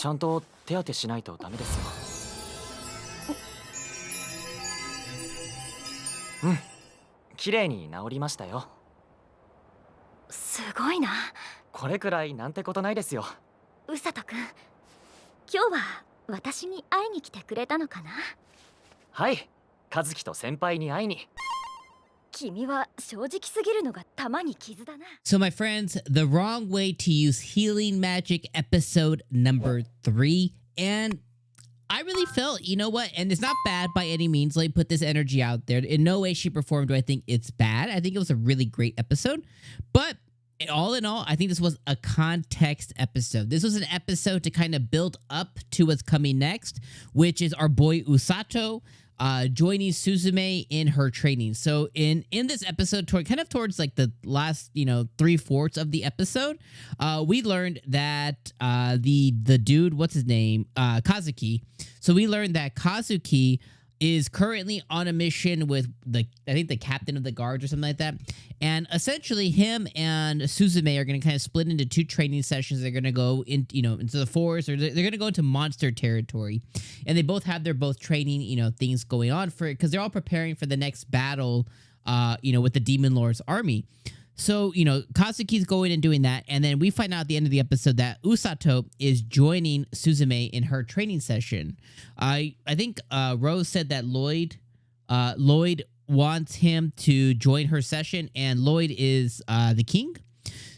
ちゃんと手当てしないとダメですよ。うん、綺麗に治りましたよ。すごいな。これくらいなんてことないですよ。うさとくん、今日は私に会いに来てくれたのかな。はい、和樹と先輩に会いに。君は正直すぎるのが玉に傷だな。 So, my friends, the wrong way to use healing magic episode number 3. And I really felt, you know what? And it's not bad by any means. Let me put this energy out there. In no way, shape, or form do I think it's bad. I think it was a really great episode. But all in all, I think this was a context episode. This was an episode to kind of build up to what's coming next, which is our boy Usato joining Suzune in her training. So in this episode, towards like the last 3/4 of the episode, we learned that the dude, what's his name, Kazuki. So we learned that Kazuki is currently on a mission with I think the captain of the guards or something like that. And essentially him and Suzune are going to kind of split into 2 training sessions. They're going to go into the forest, or they're going to go into monster territory. And they both have their training, things going on for it, because they're all preparing for the next battle, with the Demon Lord's army. So, Kazuki's going and doing that, and then we find out at the end of the episode that Usato is joining Suzune in her training session. I think Rose said that Lloyd wants him to join her session, and Lloyd is the king.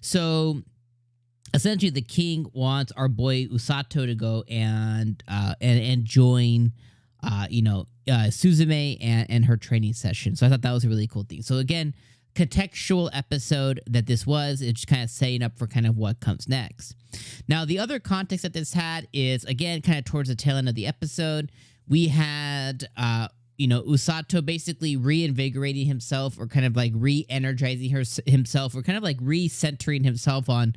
So essentially, the king wants our boy Usato to go and join Suzune and her training session. So I thought that was a really cool thing. So again, contextual episode that this was. It's just kind of setting up for kind of what comes next. Now, the other context that this had is, again, kind of towards the tail end of the episode, we had Usato basically reinvigorating himself, or kind of like re-energizing himself, or kind of like recentering himself on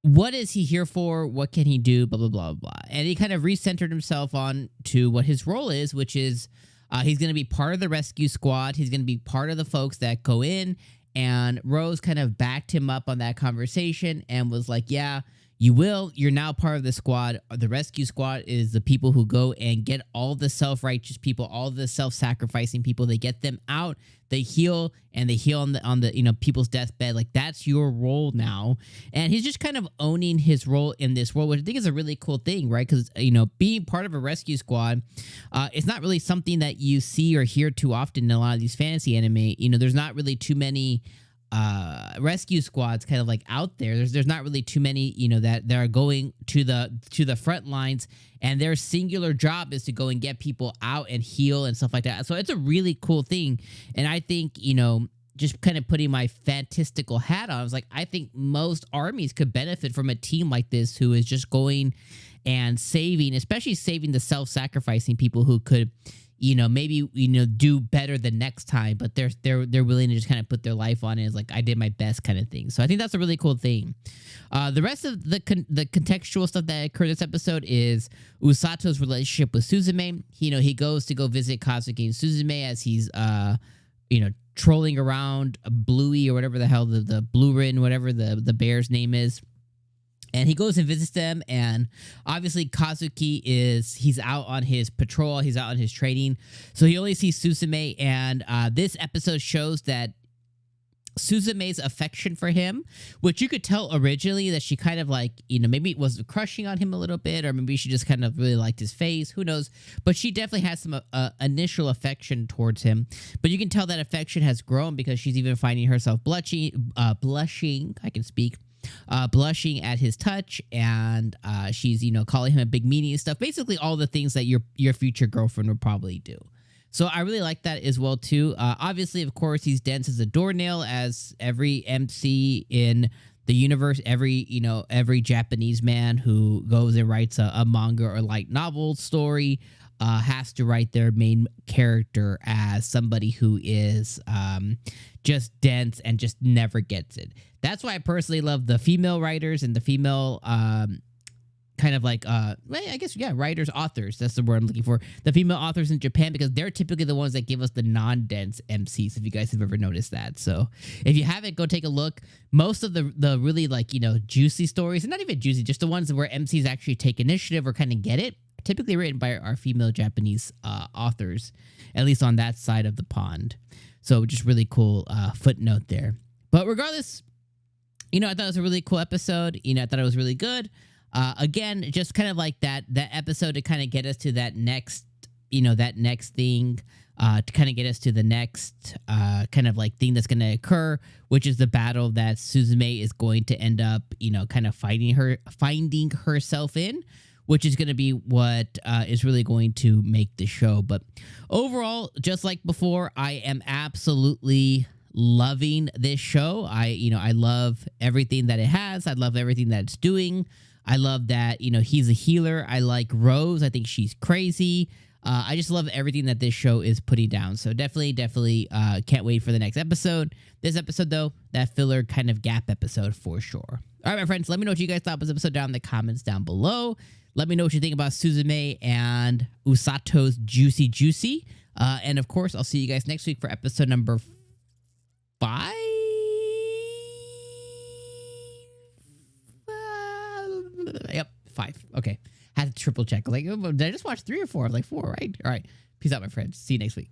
what is he here for, what can he do, blah, blah, blah, blah. And he kind of recentered himself on to what his role is, which is he's going to be part of the rescue squad. He's going to be part of the folks that go in. And Rose kind of backed him up on that conversation and was like, yeah, you will. You're now part of the squad. The rescue squad is the people who go and get all the self-righteous people, all the self-sacrificing people. They get them out. They heal, and they heal on the people's deathbed. Like, that's your role now. And he's just kind of owning his role in this world, which I think is a really cool thing, right? Because being part of a rescue squad, it's not really something that you see or hear too often in a lot of these fantasy anime. There's not really too many rescue squads kind of like out there. There's not really too many, that are going to the front lines, and their singular job is to go and get people out and heal and stuff like that. So it's a really cool thing. And I think, just kind of putting my fantastical hat on, I was like, I think most armies could benefit from a team like this, who is just going and especially saving the self-sacrificing people who could maybe do better the next time, but they're willing to just kind of put their life on it. It's like, I did my best kind of thing. So I think that's a really cool thing. The rest of the contextual stuff that occurred this episode is Usato's relationship with Suzune. He goes to go visit Kazuki and Suzune as he's trolling around Bluey, or whatever the hell the Blue-Rin, whatever the bear's name is. And he goes and visits them, and obviously Kazuki he's out on his patrol, he's out on his training, so he only sees Suzune, and this episode shows that Suzume's affection for him, which you could tell originally that she kind of like, maybe was crushing on him a little bit, or maybe she just kind of really liked his face, who knows, but she definitely has some initial affection towards him. But you can tell that affection has grown, because she's even finding herself blushing, blushing at his touch, and she's calling him a big meanie and stuff, basically all the things that your future girlfriend would probably do. So I really like that as well too. Obviously, of course, he's dense as a doornail, as every MC in the universe, every Japanese man who goes and writes a manga or light novel story has to write their main character as somebody who is just dense and just never gets it. That's why I personally love the female writers and the female kind of like well, I guess writers, authors, that's the word I'm looking for, the female authors in Japan, because they're typically the ones that give us the non-dense MCs, if you guys have ever noticed that. So if you haven't, go take a look. Most of the really like, you know, juicy stories, and not even juicy, just the ones where MCs actually take initiative or kind of get it, typically written by our female Japanese authors, at least on that side of the pond. So just really cool footnote there. But regardless, you know, I thought it was a really cool episode. You know, I thought it was really good. Again, just kind of like that episode to kind of get us to that next, you know, that next thing, to kind of get us to the next kind of like thing that's going to occur, which is the battle that Suzune is going to end up, you know, kind of finding herself in, which is going to be what is really going to make the show. But overall, just like before, I am absolutely loving this show. I love everything that it has. I love everything that it's doing. I love that, you know, he's a healer. I like Rose. I think she's crazy. I just love everything that this show is putting down. So definitely can't wait for the next episode. This episode, though, that filler kind of gap episode for sure. All right, my friends, let me know what you guys thought about this episode down in the comments down below. Let me know what you think about Suzune and Usato's Juicy. And of course, I'll see you guys next week for episode number 5. Yep, 5. Okay. Had to triple check. Like, did I just watch 3 or 4? Like 4, right? All right. Peace out, my friends. See you next week.